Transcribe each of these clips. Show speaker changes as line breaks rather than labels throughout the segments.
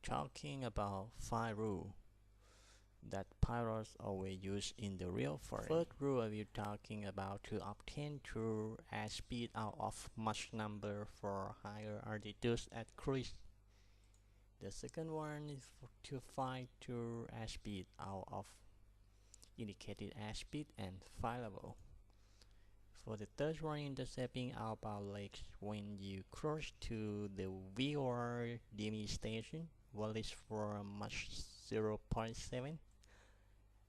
talking about 5 rules that pilots always use in the real flying. First rule I will talking about to obtain true airspeed out of Mach-number for higher altitudes at cruise. The second one is to find true airspeed out of indicated airspeed and flight level. For the third one, intercepting outbound legs when you cross to the VOR-DME station, values for Mach 0.7.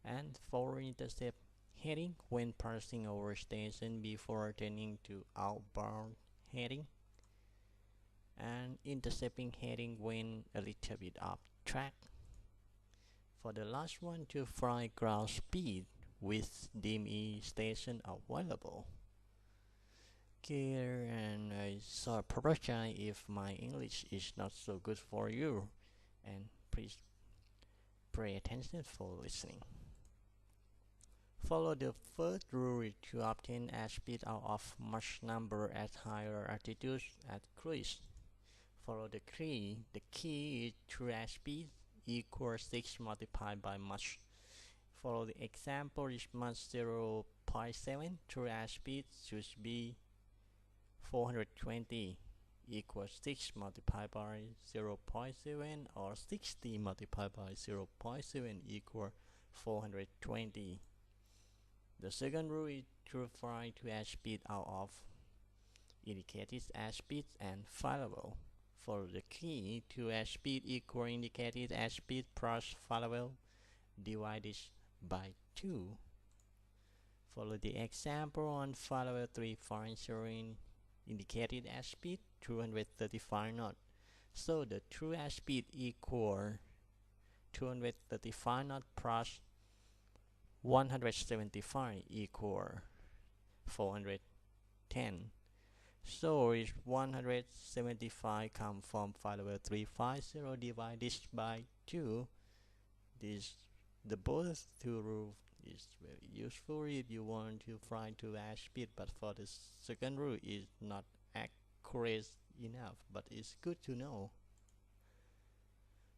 And for intercept heading when passing over station before turning to outbound heading. And intercepting heading when a little bit off track. For the last one, to fly ground speed with DME station available. Okay, and I so apologize if my English is not so good for you, and please pay attention for listening. Follow the first rule to obtain airspeed out of Mach-number at higher altitudes at cruise. Follow the key. The key is true airspeed equals 6 multiplied by Mach. Follow the example is Mach 0.7. True airspeed should be 420 equals 6 multiplied by 0.7, or 60 multiplied by 0.7 equals 420. The second rule is to find true airspeed out of indicated airspeed and flight level. For the key, to airspeed equal indicated airspeed plus flight level divided by 2. Follow the example on flight level 3 find showing indicated airspeed 235 knots. So the true airspeed equal 235 knots plus 175 equal 410. So it's 175 come from flight level 350 divided by 2. The both two rules is very useful if you want to fly to airspeed, but for the second rule is not accurate enough, but it's good to know.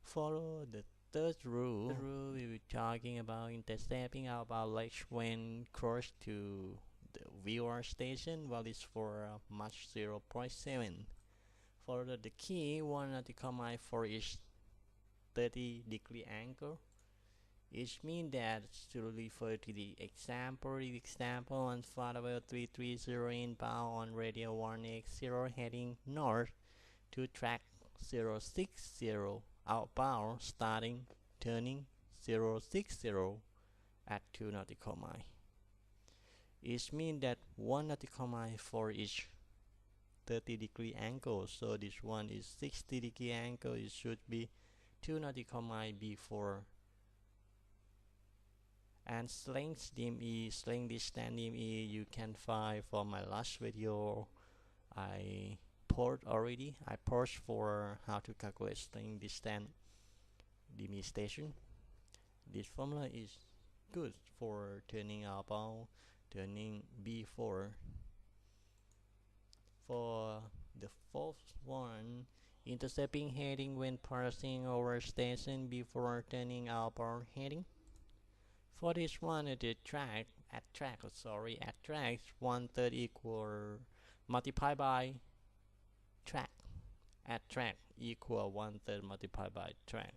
Follow the third rule. The rule we were talking about intercepting outbound legs when close to the VOR station, values for Mach 0.7. Follow the key 1 nautical mile for each 30-degree angle. It means that to refer to the example on flight level 330 inbound on radio 180 heading north to track 060 outbound starting turning 060 at 2 nautical miles. It means that 1 nautical mile for each 30-degree angle, so this one is 60-degree angle. It should be 2 nautical miles before. And sling distance DME you can find for my last video. I post for how to calculate sling distance DME station. This formula is good for turning outbound, turning before. For the fourth one, intercepting heading when passing over station before turning outbound heading. For this one, the track 1/3 equal multiplied by track. At track equal 1/3 multiplied by track.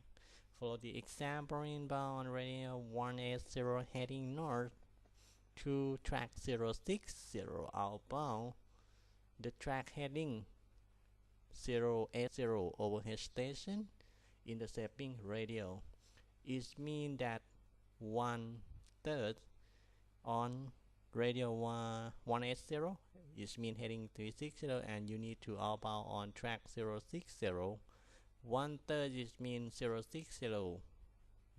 For the example inbound on radio 180 heading north to track 060 outbound, the track heading 080 overhead station intercepting radio. It means that 1/3 on radio 180 is mean heading 360, and you need to outbound on track 060. 1/3 is mean 060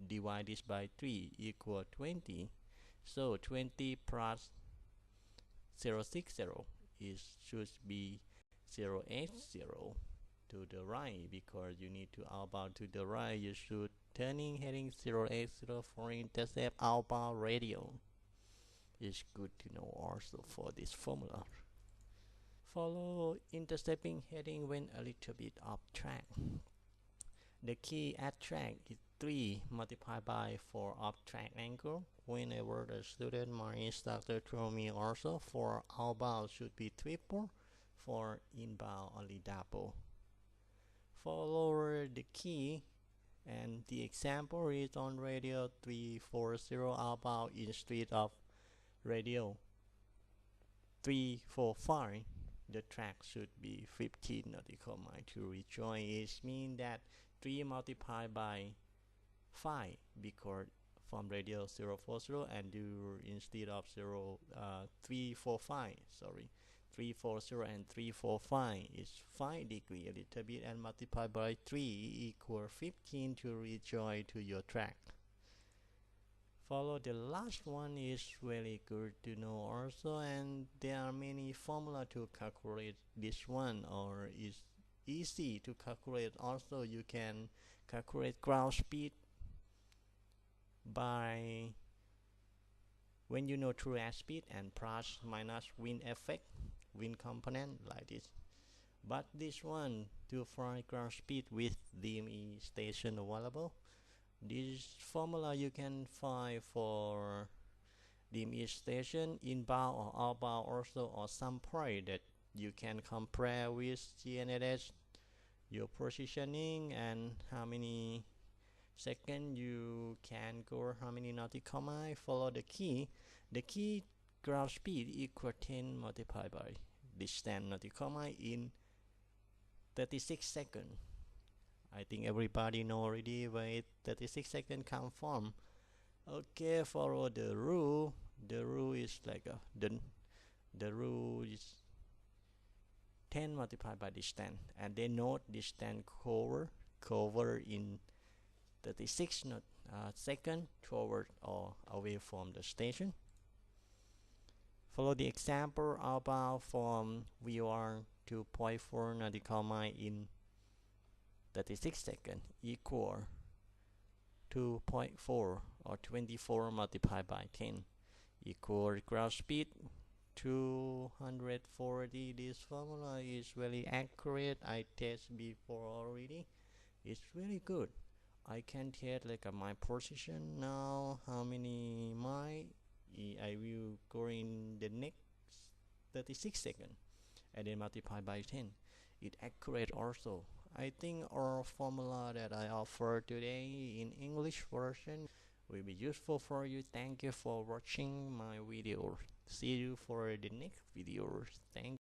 divided by 3 equal 20. So 20 plus 060 should be 080 to the right, because you need to outbound to the right. You should turning heading 080 for intercept outbound radio. It's good to know also for this formula. Follow intercepting heading when a little bit off track. The key at track is 3 multiplied by 4 of track angle. Whenever the student, my instructor told me also for outbound should be triple, for inbound only double. Follow the key, and the example is on radio 340 outbound instead of radio 345. The track should be 15 nautical miles to rejoin. It means that 3 multiplied by 5 because from radio 040 and do instead of 345, sorry, 340 and 345 is 5 degree a little bit, and multiplied by 3 equal 15 to rejoin to your track. Follow the last one is very good to know also, and there are many formula to calculate this one, or is easy to calculate also. You can calculate ground speed by when you know true airspeed and plus minus wind effect, wind component like this. But this one to find ground speed with DME station available. This formula you can find for DME station inbound or outbound also, or some point that you can compare with GNSS, your positioning and how many seconds you can go, how many nautical miles. Follow the key. The key ground speed equal 10 multiplied by distance nautical mile in 36 seconds. I think everybody know already where 36 seconds come from. Okay, follow the rule. The rule is like the rule is 10 multiplied by distance, and then note distance cover in 36 seconds toward or away from the station. Follow the example outbound from VOR 2.4 nautical mile in 36 seconds equal 2.4 or 24 multiplied by 10 equal ground speed 240. This formula is very accurate. I test before already. It's really good. I can test like my position now, how many miles I will go in the next 36 seconds, and then multiply by 10. It's accurate also. I think our formula that I offer today in English version will be useful for you. Thank you for watching my video. See you for the next video. Thank you.